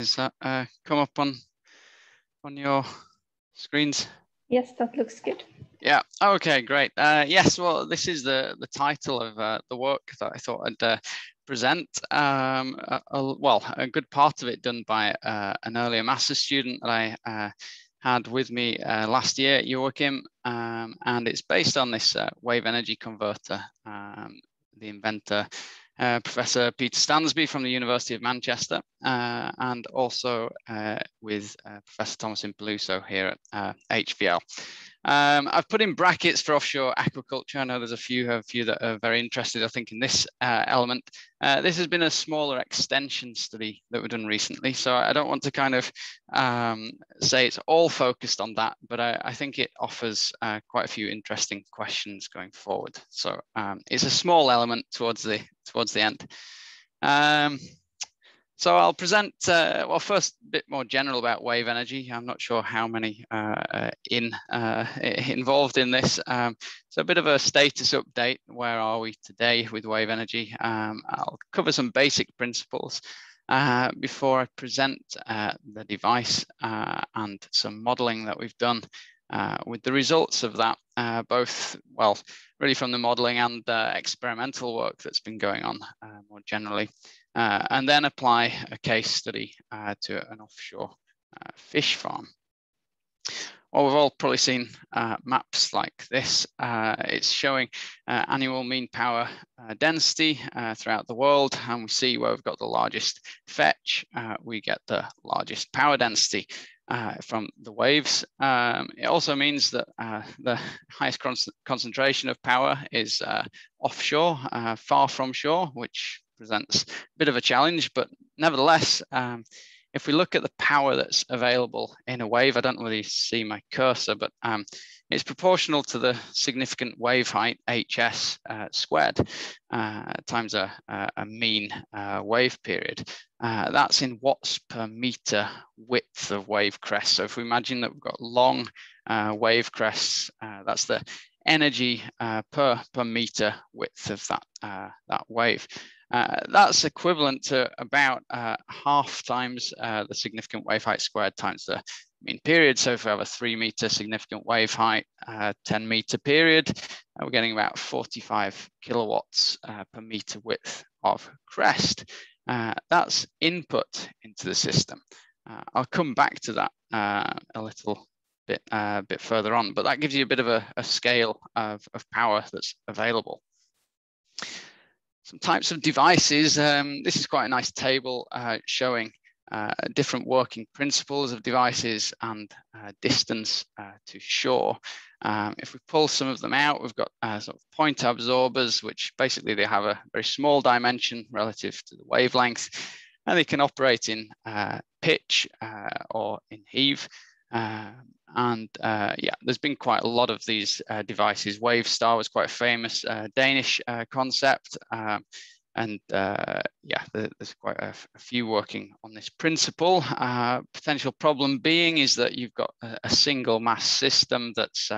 Is that come up on your screens? Yes, that looks good. Yeah. Okay. Great. Yes. Well, this is the title of the work that I thought I'd present. A good part of it done by an earlier master's student that I had with me last year at Joachim, and it's based on this wave energy converter. The inventor, Professor Peter Stansby from the University of Manchester, and also with Professor Thomas Impeluso here at HVL. I've put in brackets for offshore aquaculture. I know there's a few that are very interested, I think, in this element. This has been a smaller extension study that we've done recently, so I don't want to kind of say it's all focused on that, but I think it offers quite a few interesting questions going forward. So it's a small element towards the end. So I'll present, well, first a bit more general about wave energy. I'm not sure how many involved in this. So a bit of a status update. Where are we today with wave energy? I'll cover some basic principles before I present the device and some modeling that we've done with the results of that, both, well, really from the modeling and experimental work that's been going on more generally. And then apply a case study to an offshore fish farm. Well, we've all probably seen maps like this. It's showing annual mean power density throughout the world, and we see where we've got the largest fetch, we get the largest power density from the waves. It also means that the highest concentration of power is offshore, far from shore, which presents a bit of a challenge, but nevertheless, if we look at the power that's available in a wave, I don't know whether you see my cursor, but it's proportional to the significant wave height, HS squared, times a mean wave period. That's in watts per meter width of wave crest. So if we imagine that we've got long wave crests, that's the energy per meter width of that wave. That's equivalent to about half times the significant wave height squared times the mean period. So if we have a 3 meter significant wave height, 10 meter period, we're getting about 45 kilowatts per meter width of crest. That's input into the system. I'll come back to that a little bit further on, but that gives you a bit of a scale of power that's available. Some types of devices. This is quite a nice table showing different working principles of devices and distance to shore. If we pull some of them out, we've got sort of point absorbers, which basically they have a very small dimension relative to the wavelength, and they can operate in pitch or in heave. Yeah, there's been quite a lot of these devices. Wavestar was quite a famous Danish concept, yeah, there's quite a few working on this principle. Potential problem being is that you've got a single mass system that's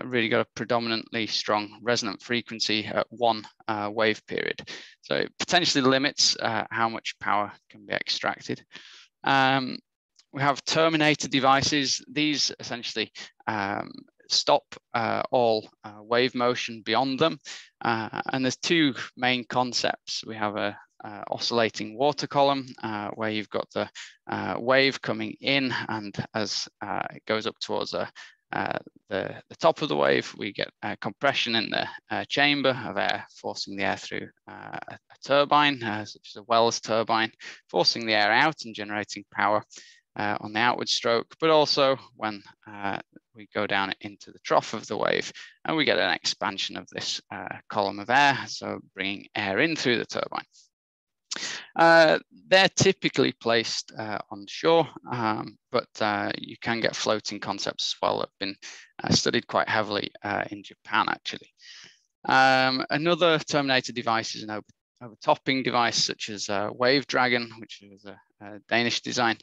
really got a predominantly strong resonant frequency at one wave period. So it potentially limits how much power can be extracted. We have terminator devices. These essentially stop all wave motion beyond them. And there's two main concepts. We have a oscillating water column where you've got the wave coming in, and as it goes up towards the top of the wave, we get compression in the chamber of air, forcing the air through a turbine, such as a Wells turbine, forcing the air out and generating power on the outward stroke, but also when we go down into the trough of the wave, and we get an expansion of this column of air, so bringing air in through the turbine. They're typically placed on shore, but you can get floating concepts as well that have been studied quite heavily in Japan, actually. Another terminator device is an overtopping device, such as Wave Dragon, which is a Danish design.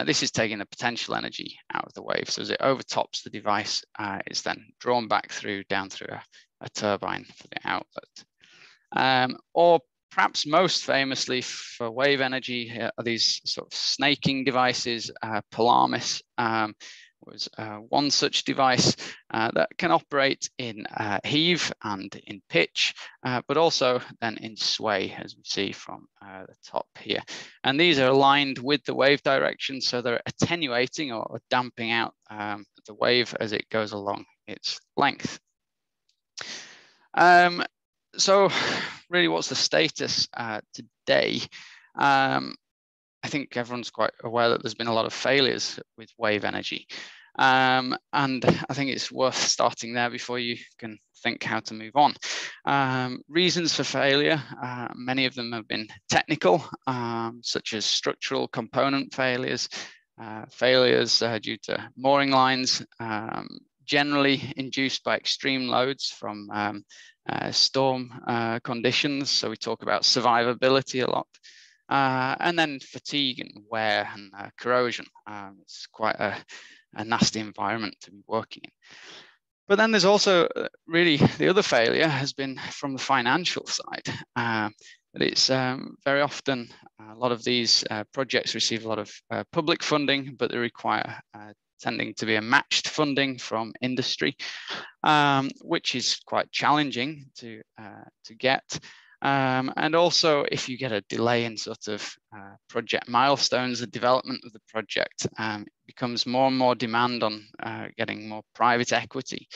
This is taking the potential energy out of the wave. So as it overtops the device, it's then drawn back down through a turbine for the outlet. Or perhaps most famously for wave energy are these sort of snaking devices. Polaris was one such device that can operate in heave and in pitch, but also then in sway, as we see from the top here. And these are aligned with the wave direction, so they're attenuating or damping out the wave as it goes along its length. So really, what's the status today? I think everyone's quite aware that there's been a lot of failures with wave energy. And I think it's worth starting there before you can think how to move on. Reasons for failure, many of them have been technical, such as structural component failures, failures due to mooring lines, generally induced by extreme loads from storm conditions. So we talk about survivability a lot. And then fatigue and wear and corrosion. It's quite a nasty environment to be working in. But then there's also really the other failure has been from the financial side. That it's very often a lot of these projects receive a lot of public funding, but they require tending to be a matched funding from industry, which is quite challenging to get. And also, if you get a delay in sort of project milestones, the development of the project becomes more and more demand on getting more private equity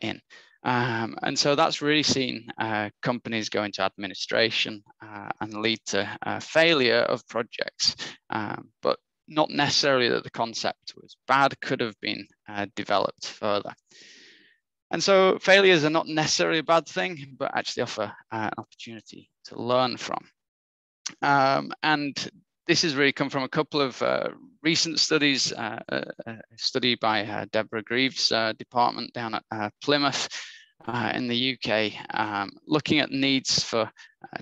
in. And so that's really seen companies go into administration and lead to failure of projects, but not necessarily that the concept was bad, could have been developed further. And so failures are not necessarily a bad thing, but actually offer an opportunity to learn from. And this has really come from a couple of recent studies, a study by Deborah Greaves' department down at Plymouth in the UK, looking at needs for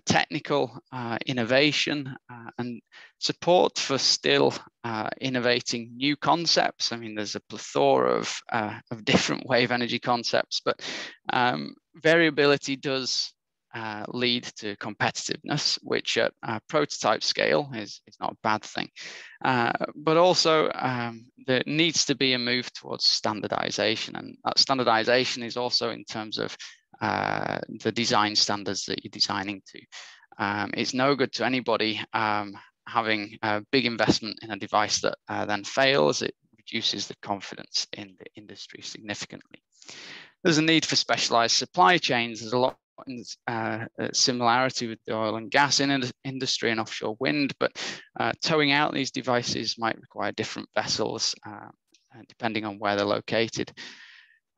technical innovation and support for still innovating new concepts. I mean, there's a plethora of different wave energy concepts, but variability does lead to competitiveness, which at prototype scale is not a bad thing. But also there needs to be a move towards standardization, and that standardization is also in terms of the design standards that you're designing to. It's no good to anybody having a big investment in a device that then fails. It reduces the confidence in the industry significantly. There's a need for specialized supply chains. There's a lot in similarity with the oil and gas industry and offshore wind, but towing out these devices might require different vessels depending on where they're located.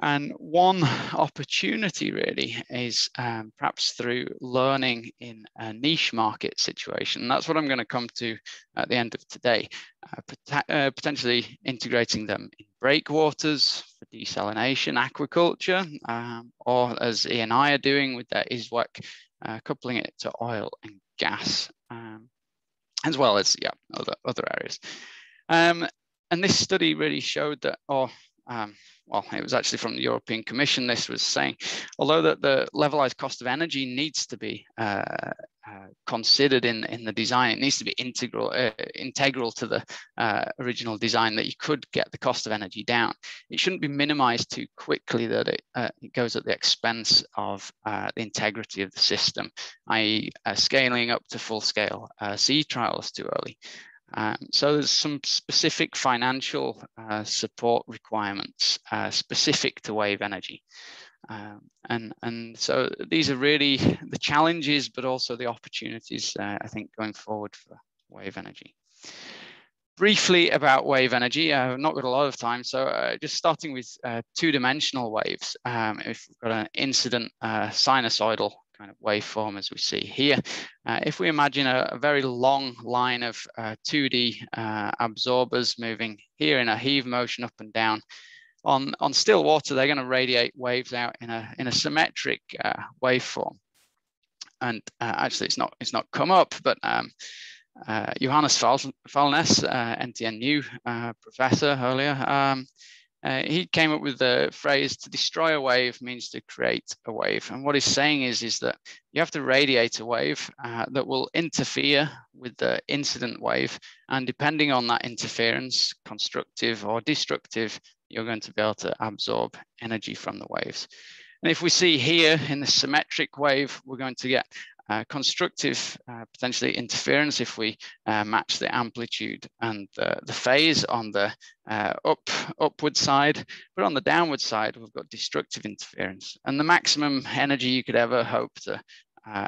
And one opportunity really is perhaps through learning in a niche market situation. And that's what I'm going to come to at the end of today, potentially integrating them in breakwaters for desalination, aquaculture, or as E and I are doing with their ISWAC, coupling it to oil and gas, as well as other areas. And this study really showed that, well, it was actually from the European Commission. This was saying, although that the levelized cost of energy needs to be considered in the design, it needs to be integral to the original design, that you could get the cost of energy down. It shouldn't be minimized too quickly that it goes at the expense of the integrity of the system, i.e. Scaling up to full-scale sea trials too early. So there's some specific financial support requirements specific to wave energy. And so these are really the challenges, but also the opportunities, I think, going forward for wave energy. Briefly about wave energy, I've not got a lot of time, so just starting with two-dimensional waves. If we've got an incident sinusoidal kind of waveform as we see here. If we imagine a very long line of 2D absorbers moving here in a heave motion up and down, on still water, they're going to radiate waves out in a symmetric waveform. And actually, it's not come up, but Johannes Valnes, NTNU professor earlier, He came up with the phrase, to destroy a wave means to create a wave. And what he's saying is that you have to radiate a wave that will interfere with the incident wave. And depending on that interference, constructive or destructive, you're going to be able to absorb energy from the waves. And if we see here in the symmetric wave, we're going to get constructive potentially interference if we match the amplitude and the phase on the upward side, but on the downward side we've got destructive interference, and the maximum energy you could ever hope to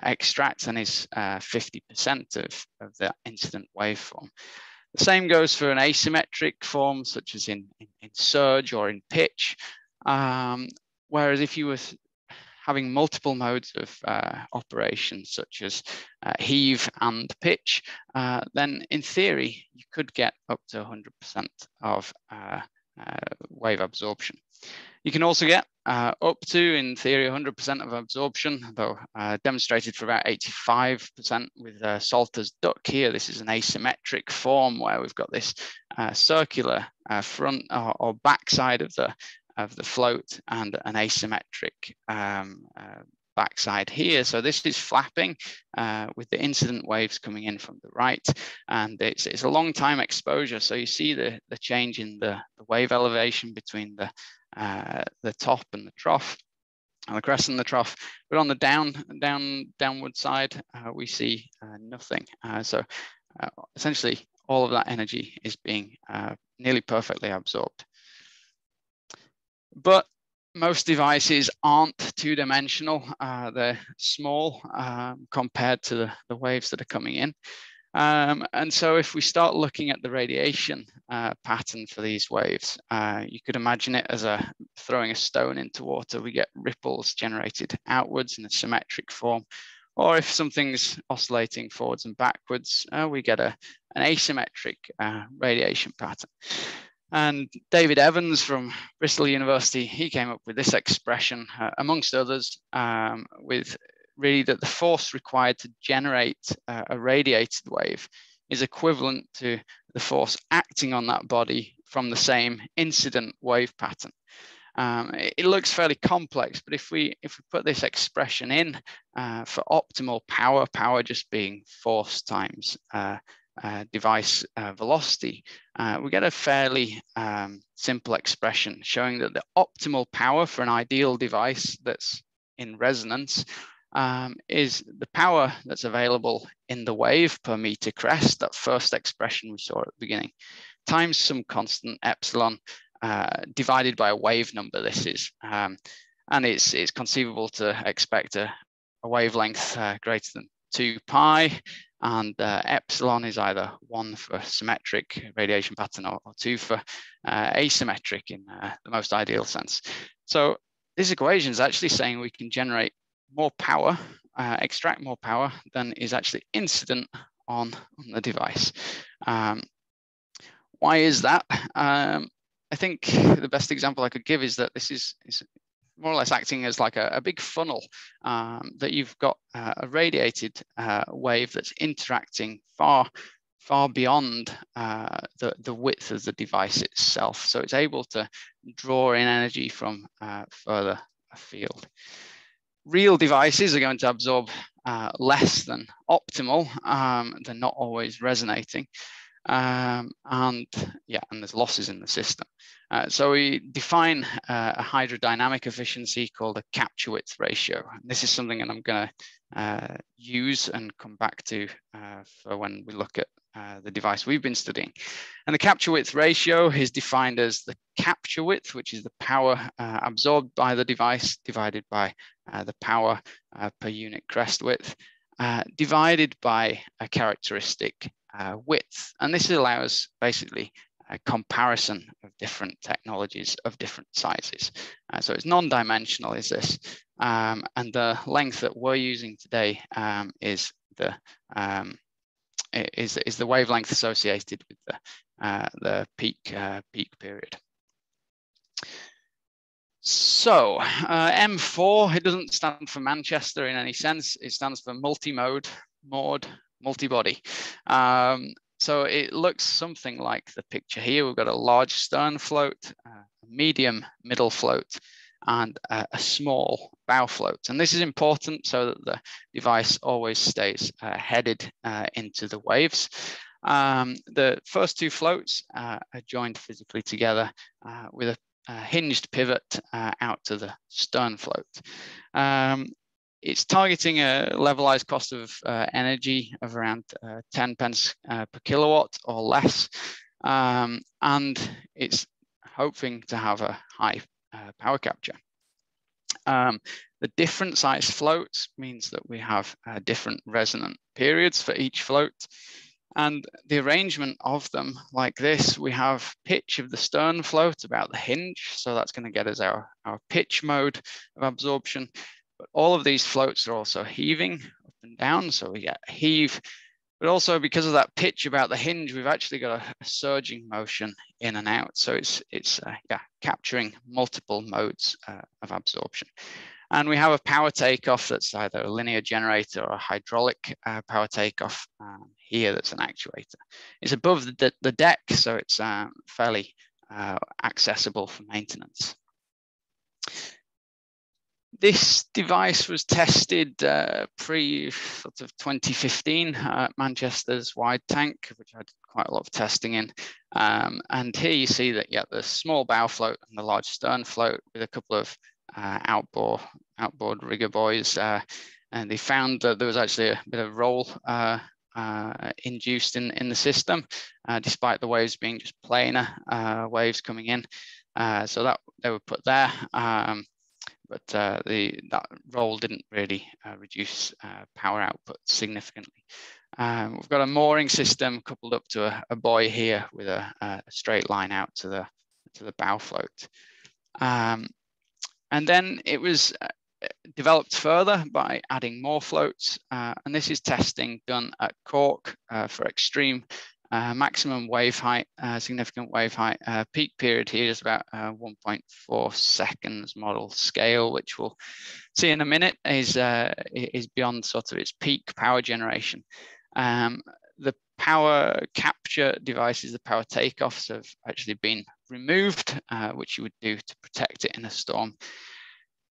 extract then is 50% of the incident waveform. The same goes for an asymmetric form such as in surge or in pitch, whereas if you were having multiple modes of operation, such as heave and pitch, then in theory, you could get up to 100% of wave absorption. You can also get up to, in theory, 100% of absorption, though demonstrated for about 85% with Salter's duck here. This is an asymmetric form where we've got this circular front or back side of the float and an asymmetric backside here. So this is flapping with the incident waves coming in from the right, and it's a long time exposure. So you see the change in the wave elevation between the top and the trough, and the crest and the trough. But on the downward side, we see nothing. So essentially, all of that energy is being nearly perfectly absorbed. But most devices aren't two-dimensional. They're small compared to the waves that are coming in. And so if we start looking at the radiation pattern for these waves, you could imagine it as throwing a stone into water. We get ripples generated outwards in a symmetric form. Or if something's oscillating forwards and backwards, we get an asymmetric radiation pattern. And David Evans from Bristol University, he came up with this expression, amongst others, with really that the force required to generate a radiated wave is equivalent to the force acting on that body from the same incident wave pattern. It looks fairly complex, but if we put this expression in for optimal power just being force times device velocity, we get a fairly simple expression showing that the optimal power for an ideal device that's in resonance is the power that's available in the wave per meter crest, that first expression we saw at the beginning, times some constant epsilon divided by a wave number. This is, and it's conceivable to expect a wavelength greater than 2 pi, and epsilon is either 1 for symmetric radiation pattern or 2 for asymmetric in the most ideal sense. So this equation is actually saying we can generate more power, extract more power than is actually incident on the device. Why is that? I think the best example I could give is that this is more or less acting as like a big funnel, that you've got a radiated wave that's interacting far beyond the width of the device itself. So it's able to draw in energy from further afield. Real devices are going to absorb less than optimal. They're not always resonating. And there's losses in the system. So we define a hydrodynamic efficiency called a capture width ratio. This is something that I'm going to use and come back to for when we look at the device we've been studying. And the capture width ratio is defined as the capture width, which is the power absorbed by the device divided by the power per unit crest width, divided by a characteristic width. And this allows basically a comparison of different technologies of different sizes. So it's non-dimensional, is this? And the length that we're using today is the wavelength associated with the peak period. So M4, it doesn't stand for Manchester in any sense. It stands for multimode, multi-body. So it looks something like the picture here. We've got a large stern float, a medium middle float, and a small bow float. And this is important so that the device always stays headed into the waves. The first two floats are joined physically together with a hinged pivot out to the stern float. It's targeting a levelized cost of energy of around 10 pence per kilowatt or less. And it's hoping to have a high power capture. The different size floats means that we have different resonant periods for each float. And the arrangement of them like this, we have pitch of the stern float about the hinge. So that's going to get us our pitch mode of absorption. But all of these floats are also heaving up and down. So we get a heave. But also because of that pitch about the hinge, we've actually got a surging motion in and out. So it's capturing multiple modes of absorption. And we have a power takeoff that's either a linear generator or a hydraulic power takeoff here that's an actuator. It's above the deck, so it's fairly accessible for maintenance. This device was tested pre sort of 2015 at Manchester's Wide Tank, which I did quite a lot of testing in. And here you see that, yeah, the small bow float and the large stern float with a couple of outboard rigger buoys, and they found that there was actually a bit of roll induced in the system, despite the waves being just planar waves coming in. So that they were put there, but that roll didn't really reduce power output significantly. We've got a mooring system coupled up to a buoy here with a straight line out to the bow float. And then it was developed further by adding more floats. And this is testing done at Cork for extreme maximum wave height, significant wave height. Peak period here is about 1.4 seconds model scale, which we'll see in a minute is beyond sort of its peak power generation. The power capture devices, the power takeoffs, have actually been removed, which you would do to protect it in a storm.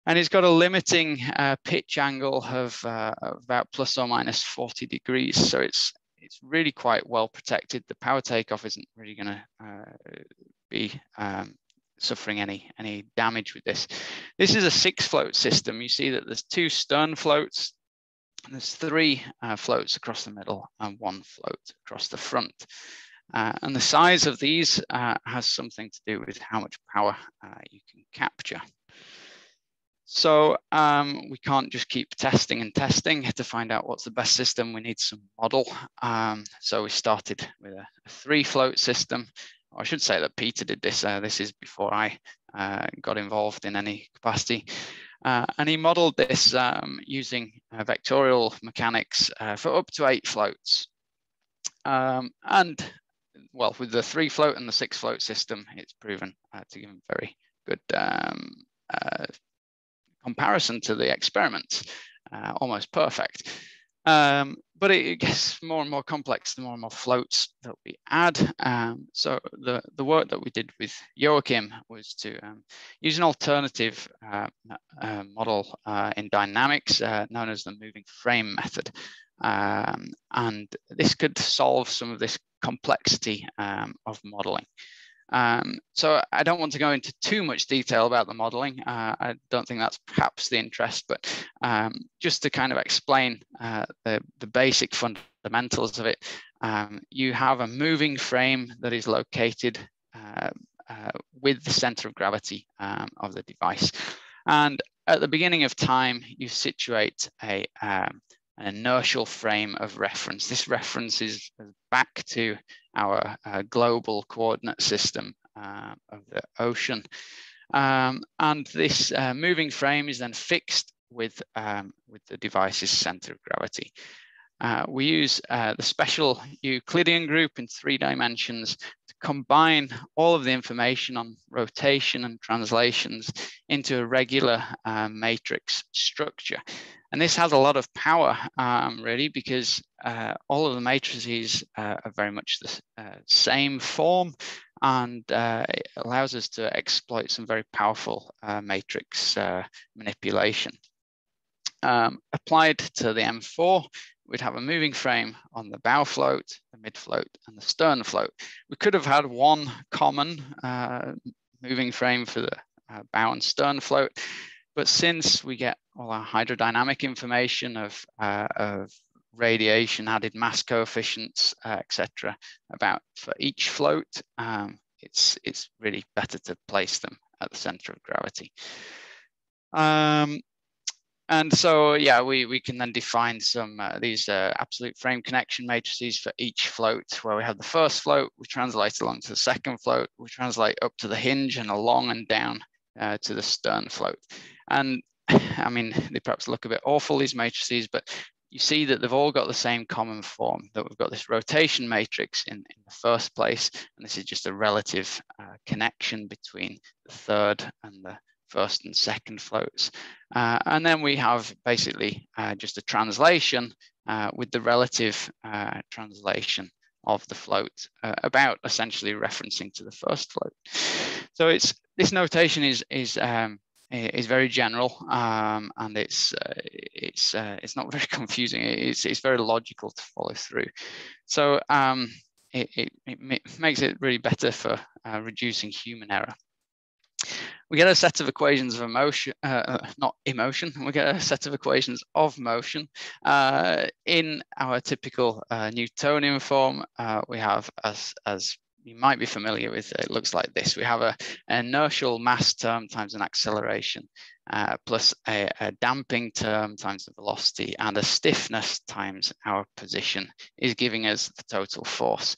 And it's got a limiting pitch angle of about plus or minus 40 degrees. So it's really quite well protected. The power takeoff isn't really going to be suffering any damage with this. This is a 6-float system. You see that there's 2 stern floats. There's 3 floats across the middle and 1 float across the front. And the size of these has something to do with how much power you can capture. So we can't just keep testing and testing to find out what's the best system. We need some model. So we started with a 3-float system. I should say that Peter did this. This is before I got involved in any capacity. And he modeled this using vectorial mechanics for up to 8 floats. And well, with the 3-float and the 6-float system, it's proven to give a very good comparison to the experiments, almost perfect. But it gets more and more complex the more and more floats that we add. So the work that we did with Joachim was to use an alternative model in dynamics known as the moving frame method. And this could solve some of this complexity of modeling. So I don't want to go into too much detail about the modeling. I don't think that's perhaps the interest, but just to kind of explain the basic fundamentals of it, you have a moving frame that is located with the center of gravity of the device. And at the beginning of time, you situate an inertial frame of reference. This reference is back to our global coordinate system of the ocean. And this moving frame is then fixed with the device's center of gravity. We use the special Euclidean group in 3 dimensions to combine all of the information on rotation and translations into a regular matrix structure. And this has a lot of power, really, because all of the matrices are very much the same form. and it allows us to exploit some very powerful matrix manipulation. Applied to the M4, we'd have a moving frame on the bow float, the mid float, and the stern float. We could have had one common moving frame for the bow and stern float, but since we get all our hydrodynamic information of radiation, added mass coefficients, etc., about for each float, it's really better to place them at the center of gravity. And so, yeah, we can then define some these absolute frame connection matrices for each float, where we have the first float, we translate along to the second float, we translate up to the hinge and along and down to the stern float. And I mean, they perhaps look a bit awful, these matrices, but you see that they've all got the same common form, that we've got this rotation matrix in the first place, and this is just a relative connection between the third and the first and second floats. And then we have basically just a translation with the relative translation of the float about essentially referencing to the first float. So this notation is very general, and it's not very confusing. It's very logical to follow through. So it makes it really better for reducing human error. We get a set of equations of motion, not emotion. We get a set of equations of motion. In our typical Newtonian form, we have, as you might be familiar with, it looks like this. We have an inertial mass term times an acceleration, plus a damping term times the velocity, and a stiffness times our position is giving us the total force.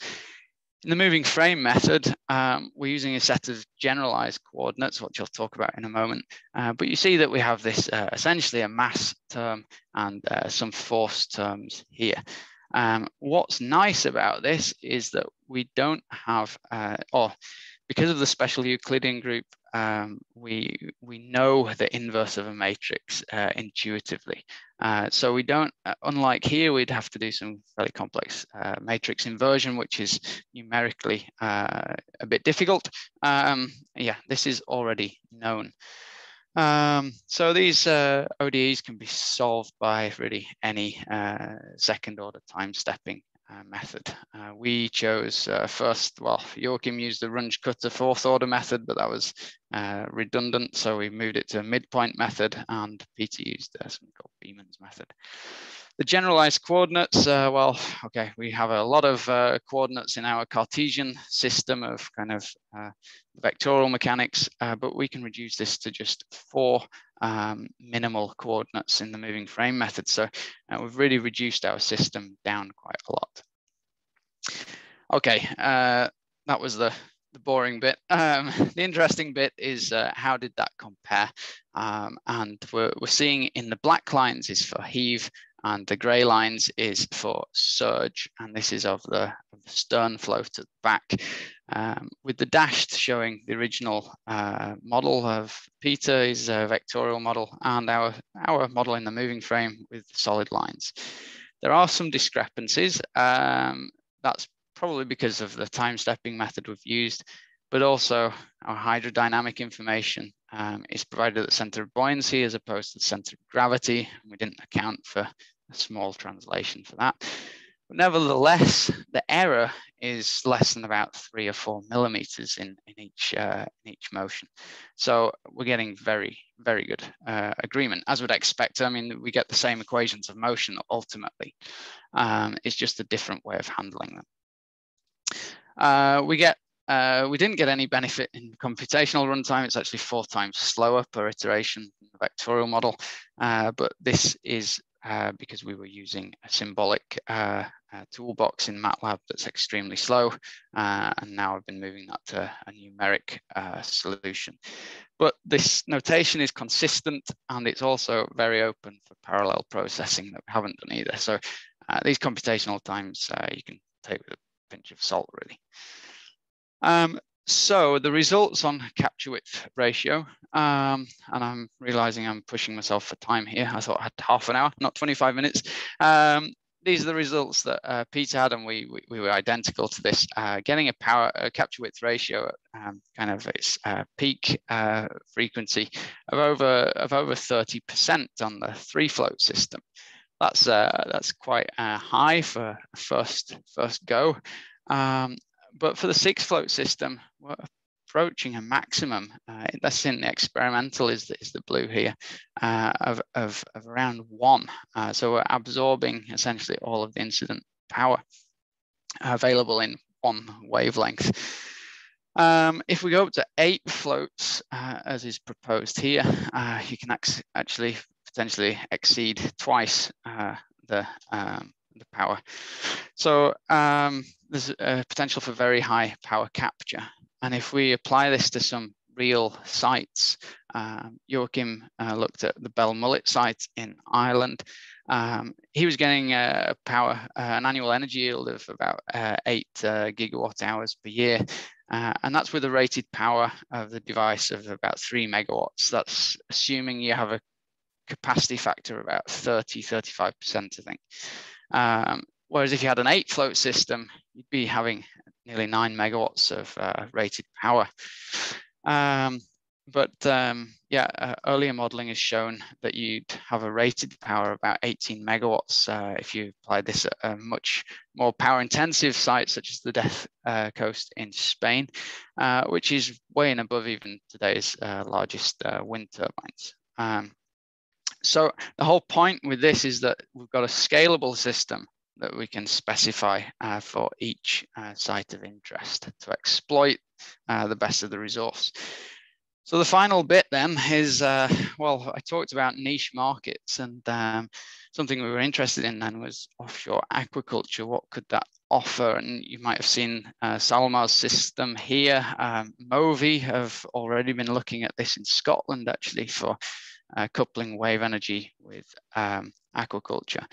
In the moving frame method, we're using a set of generalized coordinates, which I'll talk about in a moment. But you see that we have this essentially a mass term and some force terms here. What's nice about this is that we don't have, or because of the special Euclidean group, we know the inverse of a matrix intuitively. So we don't, unlike here, we'd have to do some fairly complex matrix inversion, which is numerically a bit difficult. Yeah, this is already known. So these ODEs can be solved by really any second order time stepping method. We chose first, well, Joachim used the Runge-Kutta fourth order method, but that was redundant. So we moved it to a midpoint method, and Peter used something called Beeman's method. The generalized coordinates, well, okay, we have a lot of coordinates in our Cartesian system of kind of vectorial mechanics, but we can reduce this to just 4 minimal coordinates in the moving frame method. So we've really reduced our system down quite a lot. Okay, that was the boring bit. The interesting bit is how did that compare? And we're seeing in the black lines is for heave, and the gray lines is for surge, and this is of the stern float at the back, with the dashed showing the original model of Peter, is a vectorial model, and our model in the moving frame with solid lines. There are some discrepancies. That's probably because of the time stepping method we've used, but also our hydrodynamic information is provided at the center of buoyancy as opposed to the center of gravity. We didn't account for a small translation for that. But nevertheless, the error is less than about 3 or 4 millimeters in each motion. So we're getting very, very good agreement, as would expect. I mean, we get the same equations of motion ultimately. It's just a different way of handling them. We didn't get any benefit in computational runtime. It's actually 4 times slower per iteration than the vectorial model, but this is because we were using a symbolic toolbox in MATLAB that's extremely slow, and now I've been moving that to a numeric solution. But this notation is consistent, and it's also very open for parallel processing that we haven't done either. So these computational times you can take with a pinch of salt, really. So the results on capture width ratio, and I'm realizing I'm pushing myself for time here. I thought I had half an hour, not 25 minutes. these are the results that Peter had, and we were identical to this, getting a power capture width ratio at kind of its peak frequency of over 30% on the 3-float system. That's quite high for first go, but for the 6-float system, we're approaching a maximum. That's in the experimental is the blue here, of around 1. So we're absorbing essentially all of the incident power available in 1 wavelength. If we go up to 8 floats, as is proposed here, you can actually potentially exceed twice the power. So there's a potential for very high power capture. And if we apply this to some real sites, Joachim looked at the Belmullet site in Ireland. He was getting an annual energy yield of about 8 gigawatt hours per year. And that's with a rated power of the device of about 3 megawatts. That's assuming you have a capacity factor of about 35%, I think. Whereas if you had an 8-float system, you'd be having nearly 9 megawatts of rated power. Earlier modeling has shown that you'd have a rated power of about 18 megawatts if you applied this at a much more power-intensive site, such as the Death Coast in Spain, which is way and above even today's largest wind turbines. So the whole point with this is that we've got a scalable system that we can specify for each site of interest to exploit the best of the resource. So the final bit then is, well, I talked about niche markets, and something we were interested in then was offshore aquaculture. What could that offer? And you might have seen Salmar's system here. Movi have already been looking at this in Scotland, actually, for coupling wave energy with aquaculture.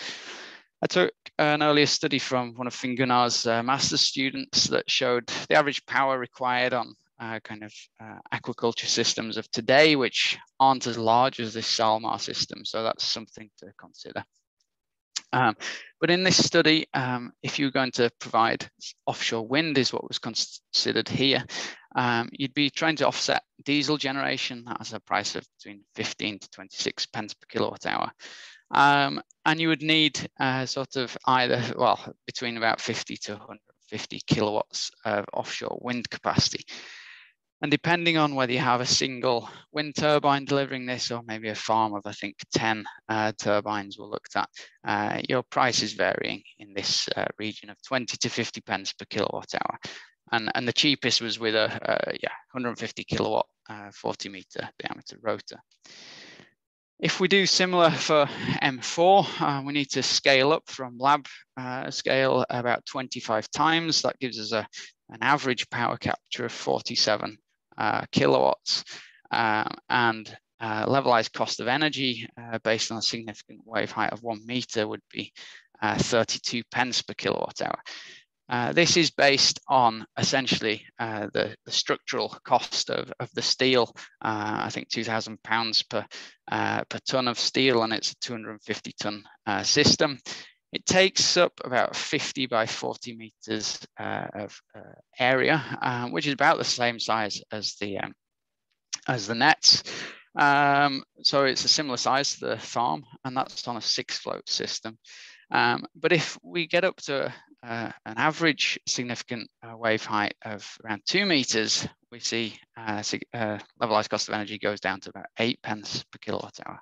I took an earlier study from one of Finn Gunnar's master's students that showed the average power required on aquaculture systems of today, which aren't as large as this Salmar system. So that's something to consider. But in this study, if you're going to provide offshore wind, is what was considered here, you'd be trying to offset diesel generation. That has a price of between 15 to 26 pence per kilowatt hour. And you would need sort of either, well, between about 50 to 150 kilowatts of offshore wind capacity. And depending on whether you have a single wind turbine delivering this, or maybe a farm of, I think, 10 turbines were looked at, your price is varying in this region of 20 to 50 pence per kilowatt hour. And the cheapest was with a 150 kilowatt, 40 meter diameter rotor. If we do similar for M4, we need to scale up from lab scale about 25 times. That gives us an average power capture of 47 kilowatts, and levelized cost of energy based on a significant wave height of 1 meter would be 32 pence per kilowatt hour. This is based on essentially the structural cost of the steel. I think £2,000 per ton of steel, and it's a 250 ton system. It takes up about 50 by 40 meters of area, which is about the same size as the nets. So it's a similar size to the farm, and that's on a 6-float system. But if we get up to an average significant wave height of around 2 meters, we see levelized cost of energy goes down to about 8 pence per kilowatt hour.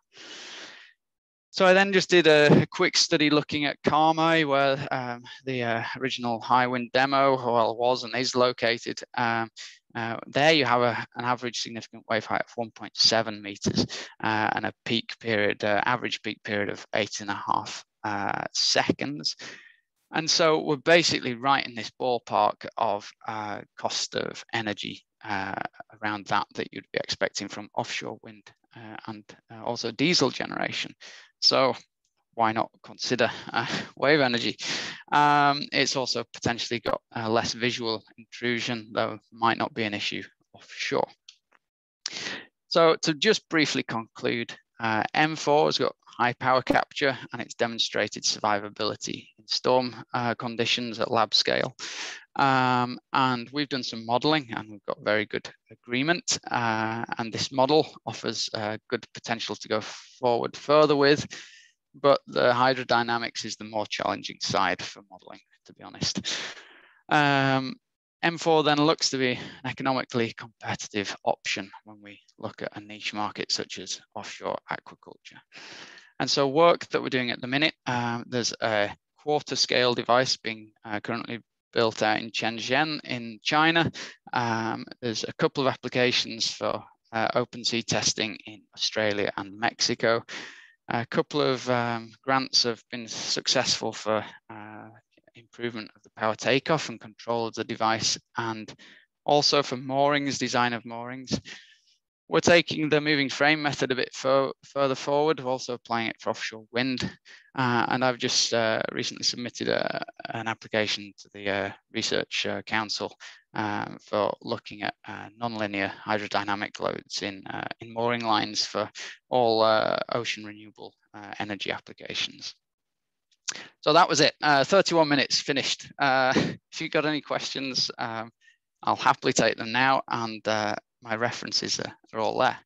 So I then just did a quick study looking at Karmøy, where the original high wind demo, well, was and is located. There you have an average significant wave height of 1.7 meters and a peak period, average peak period of 8.5 seconds. And so we're basically right in this ballpark of cost of energy around that you'd be expecting from offshore wind and also diesel generation. So why not consider wave energy? It's also potentially got less visual intrusion, though might not be an issue offshore. So to just briefly conclude, M4 has got high power capture and it's demonstrated survivability in storm conditions at lab scale. And we've done some modeling and we've got very good agreement. And this model offers good potential to go forward further with, but the hydrodynamics is the more challenging side for modeling, to be honest. M4 then looks to be an economically competitive option when we look at a niche market such as offshore aquaculture. And so work that we're doing at the minute, there's a quarter scale device being currently built out in Shenzhen in China. There's a couple of applications for open sea testing in Australia and Mexico. A couple of grants have been successful for improvement of the power takeoff and control of the device, and also for moorings, design of moorings. We're taking the moving frame method a bit further forward. We're also applying it for offshore wind. And I've just recently submitted an application to the Research Council for looking at nonlinear hydrodynamic loads in mooring lines for all ocean renewable energy applications. So that was it, 31 minutes finished. If you've got any questions, I'll happily take them now, and my references are all there.